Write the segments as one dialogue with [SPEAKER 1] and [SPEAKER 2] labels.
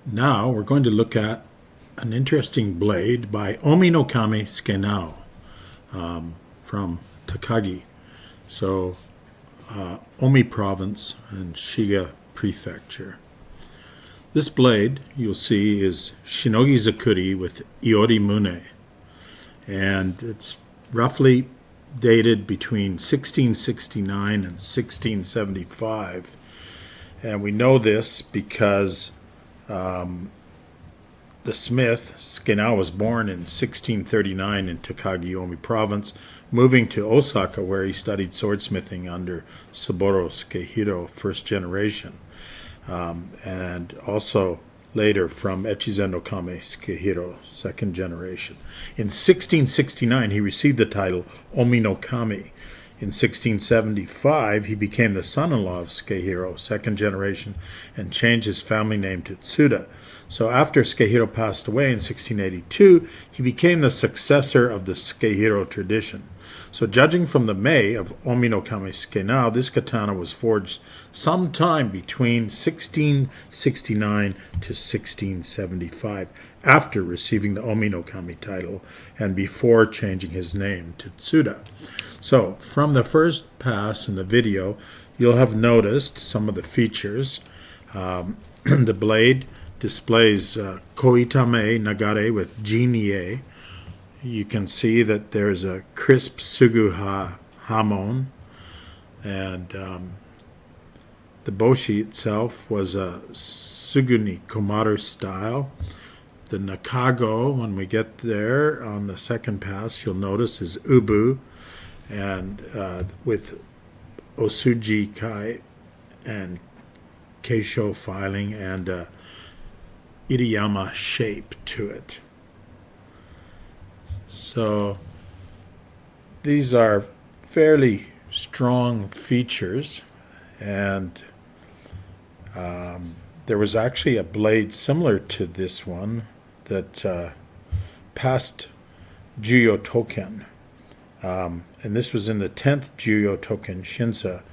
[SPEAKER 1] Now we're going to look at an interesting blade by Omi no Kame Sukenao from Takagi. So, Omi Province and Shiga Prefecture. This blade, you'll see, is Shinogi Zakuri with Iori Mune. And it's roughly dated between 1669 and 1675. And we know this because the smith, Sukenao, was born in 1639 in Takagi, Omi Province, moving to Osaka where he studied swordsmithing under Saburo Sukehiro, first generation, and also later from Echizen no Kame Sukehiro, second generation. In 1669, he received the title Omi no Kami. In 1675, he became the son-in-law of Sukehiro, second generation, and changed his family name to Tsuda. So after Sukehiro passed away in 1682, he became the successor of the Sukehiro tradition. So judging from the Mei of Omi no Kame Sukenao, this katana was forged sometime between 1669 to 1675, after receiving the Omi no Kami title and before changing his name to Tsuda. So from the first pass in the video, you'll have noticed some of the features. The blade displays koitame nagare with jinie. You can see that there's a crisp suguha hamon, and the boshi itself was a suguni komaru style. The nakago, when we get there on the second pass, you'll notice is ubu, and with osuji kai and keisho filing and iriyama shape to it. So these are fairly strong features, and there was actually a blade similar to this one that passed Juyo Token, and this was in the 10th Juyo Token Shinsa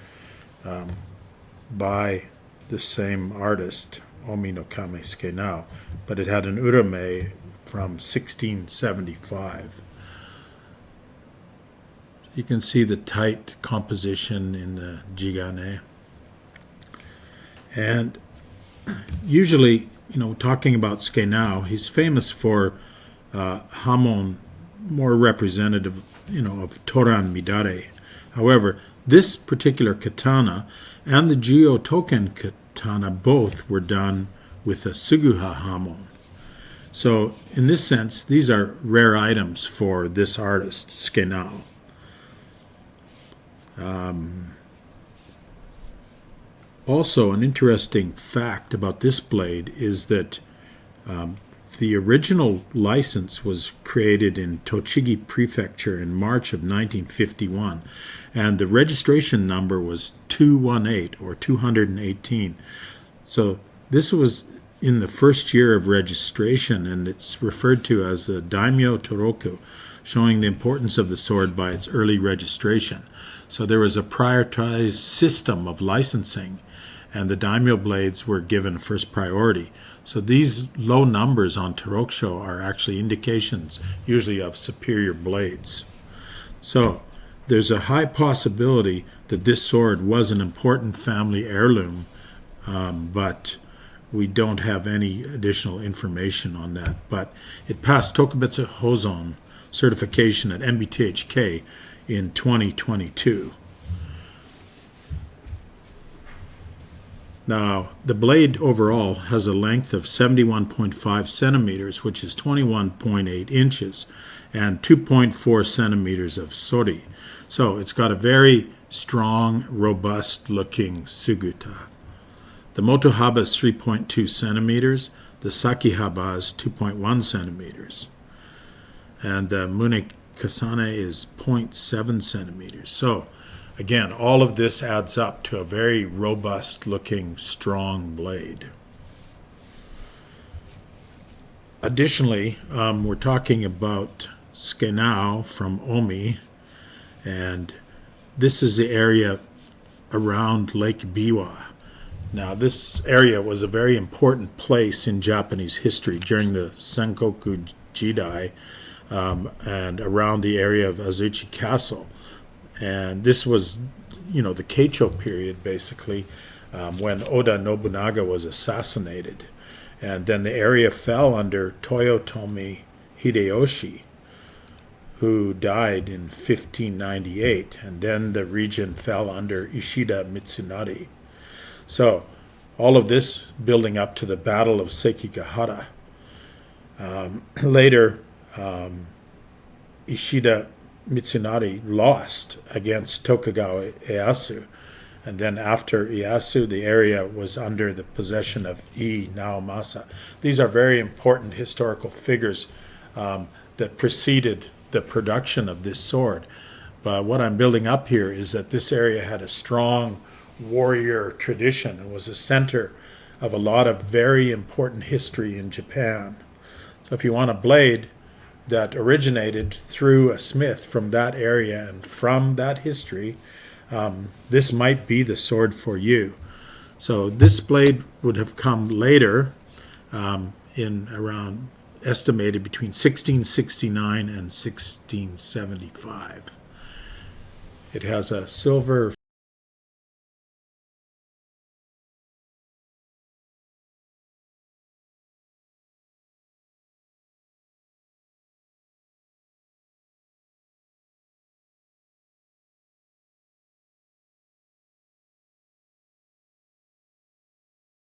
[SPEAKER 1] by the same artist, Omi no Kame Sukenao, but it had an urame from 1675. You can see the tight composition in the jigane. And usually, talking about Sukenao, he's famous for hamon, more representative, of Toran Midare. However, this particular katana and the Juyo Token katana both were done with a suguha hamon. So, in this sense, these are rare items for this artist, Sukenao. Also, an interesting fact about this blade is that the original license was created in Tochigi Prefecture in March of 1951, and the registration number was 218 or 218. So this was in the first year of registration, and it's referred to as the Daimyo Toroku, showing the importance of the sword by its early registration. So there was a prioritized system of licensing, and the daimyo blades were given first priority. So these low numbers on Torokusho are actually indications, usually of superior blades. So there's a high possibility that this sword was an important family heirloom, but we don't have any additional information on that. But it passed Tokubetsu Hozon certification at MBTHK in 2022. Now, the blade overall has a length of 71.5 centimeters, which is 21.8 inches, and 2.4 centimeters of sori. So it's got a very strong, robust-looking suguta. The moto haba is 3.2 centimeters. The saki haba is 2.1 centimeters. And the mune kasane is 0.7 centimeters. So, again, all of this adds up to a very robust-looking, strong blade. Additionally, we're talking about Sukenao from Omi, and this is the area around Lake Biwa. Now, this area was a very important place in Japanese history during the Sengoku Jidai and around the area of Azuchi Castle. And this was, the Keicho period, basically, when Oda Nobunaga was assassinated. And then the area fell under Toyotomi Hideyoshi, who died in 1598. And then the region fell under Ishida Mitsunari. So, all of this building up to the Battle of Sekigahara. Later, Ishida Mitsunari lost against Tokugawa Ieyasu. And then after Ieyasu, the area was under the possession of Ii Naomasa. These are very important historical figures that preceded the production of this sword. But what I'm building up here is that this area had a strong warrior tradition and was a center of a lot of very important history in Japan. So if you want a blade that originated through a smith from that area and from that history, this might be the sword for you. So this blade would have come later, in around estimated between 1669 and 1675. It has a silver